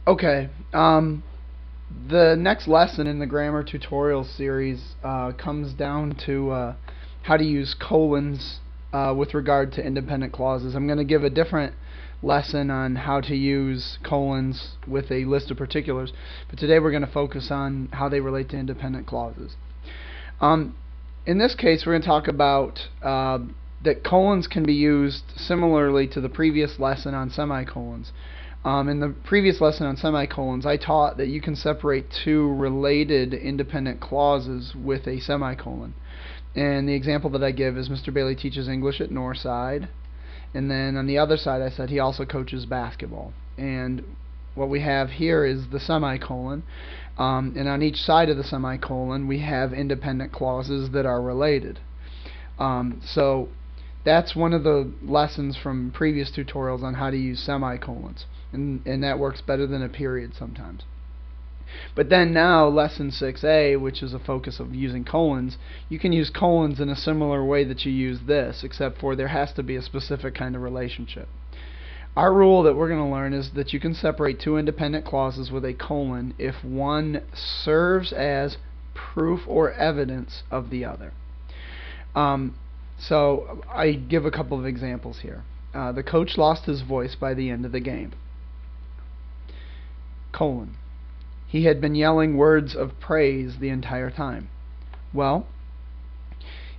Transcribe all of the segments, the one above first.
Okay. The next lesson in the grammar tutorial series comes down to how to use colons with regard to independent clauses. I'm going to give a different lesson on how to use colons with a list of particulars, but today we're going to focus on how they relate to independent clauses. Um, in this case, we're going to talk about that colons can be used similarly to the previous lesson on semicolons. In the previous lesson on semicolons, I taught that you can separate two related independent clauses with a semicolon. And the example that I give is Mr. Bailey teaches English at Northside. And then on the other side, I said he also coaches basketball. And what we have here is the semicolon. And on each side of the semicolon, we have independent clauses that are related. So that's one of the lessons from previous tutorials on how to use semicolons, and that works better than a period sometimes. But then now lesson 6a, which is a focus of using colons, you can use colons in a similar way that you use this, except for there has to be a specific kind of relationship. Our rule that we're going to learn is that you can separate two independent clauses with a colon if one serves as proof or evidence of the other. So I give a couple of examples here. The coach lost his voice by the end of the game. Colon. He had been yelling words of praise the entire time. Well,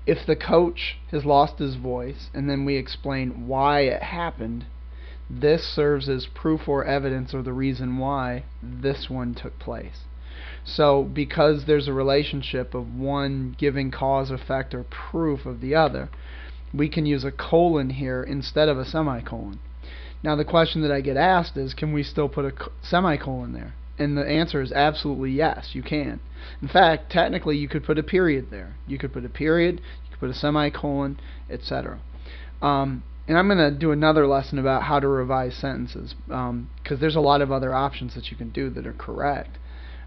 if the coach has lost his voice and then we explain why it happened, this serves as proof or evidence or the reason why this one took place. So because there's a relationship of one giving cause, effect, or proof of the other, we can use a colon here instead of a semicolon. Now the question that I get asked is, can we still put a semicolon there? And the answer is absolutely yes, you can. In fact, technically you could put a period there. You could put a period, you could put a semicolon, etc. And I'm going to do another lesson about how to revise sentences, because there's a lot of other options that you can do that are correct.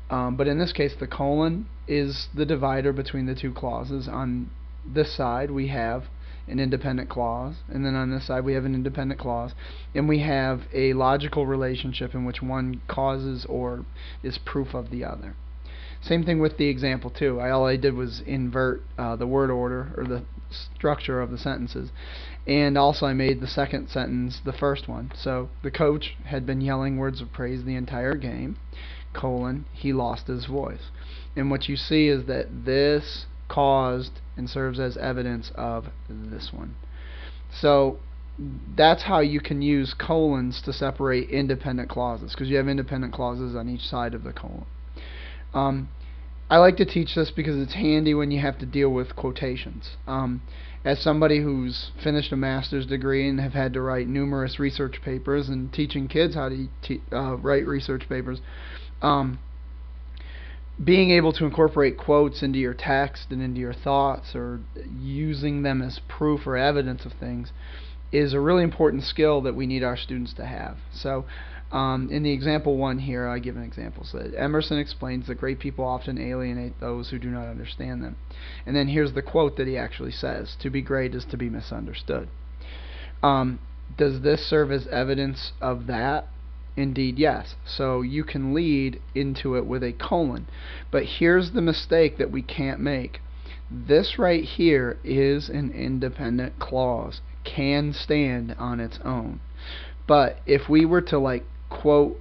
But in this case, the colon is the divider between the two clauses. On this side, we have an independent clause, and then on this side, we have an independent clause, and we have a logical relationship in which one causes or is proof of the other. Same thing with the example 2. All I did was invert the word order or the structure of the sentences, and also I made the second sentence the first one. So the coach had been yelling words of praise the entire game, colon, he lost his voice. And what you see is that this caused and serves as evidence of this one. So that's how you can use colons to separate independent clauses, because you have independent clauses on each side of the colon. I like to teach this because it's handy when you have to deal with quotations. As somebody who's finished a master's degree and have had to write numerous research papers and teaching kids how to write research papers, being able to incorporate quotes into your text and into your thoughts, or using them as proof or evidence of things, is a really important skill that we need our students to have. So in the example 1 here, I give an example. So Emerson explains that great people often alienate those who do not understand them. And then here's the quote that he actually says: to be great is to be misunderstood. Does this serve as evidence of that? Indeed, yes. So you can lead into it with a colon. But here's the mistake that we can't make. This right here is an independent clause. Can stand on its own. But if we were to quote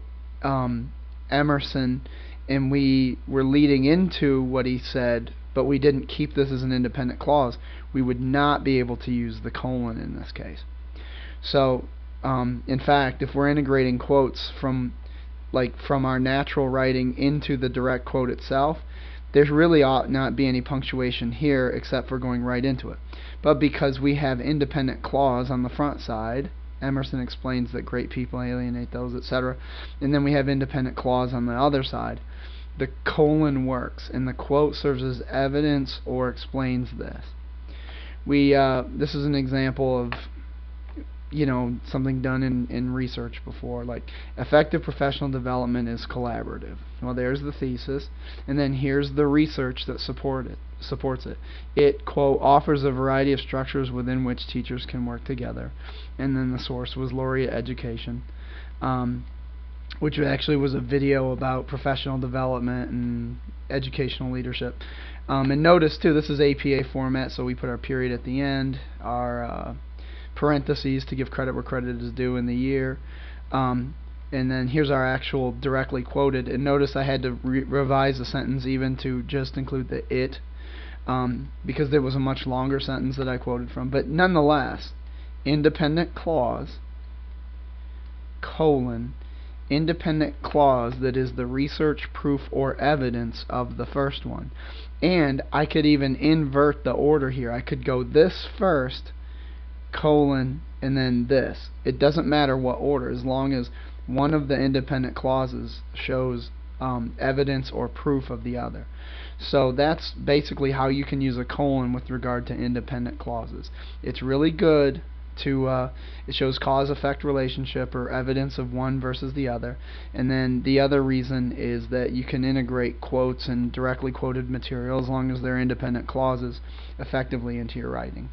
Emerson and we were leading into what he said, but we didn't keep this as an independent clause, we would not be able to use the colon in this case. So in fact, if we're integrating quotes from our natural writing into the direct quote itself, there really ought not be any punctuation here except for going right into it. But because we have independent clause on the front side, Emerson explains that great people alienate those, etc., and then we have independent clause on the other side, the colon works, and the quote serves as evidence or explains this. This is an example of something done in research before, like effective professional development is collaborative. Well, there's the thesis, and then here's the research that supports it. It, quote, offers a variety of structures within which teachers can work together. And then the source was Laureate Education. which actually was a video about professional development and educational leadership. And notice too, this is APA format, so we put our period at the end, our parentheses to give credit where credit is due in the year, and then here's our actual directly quoted. And notice I had to revise the sentence even to just include the it, because there was a much longer sentence that I quoted from. But nonetheless, independent clause, colon, independent clause that is the research, proof, or evidence of the first one. And I could even invert the order here. I could go this first, colon, and then this. It doesn't matter what order, as long as one of the independent clauses shows evidence or proof of the other. So that's basically how you can use a colon with regard to independent clauses. It's really good to it shows cause-effect relationship or evidence of one versus the other. And then the other reason is that you can integrate quotes and directly quoted material, as long as they're independent clauses, effectively into your writing.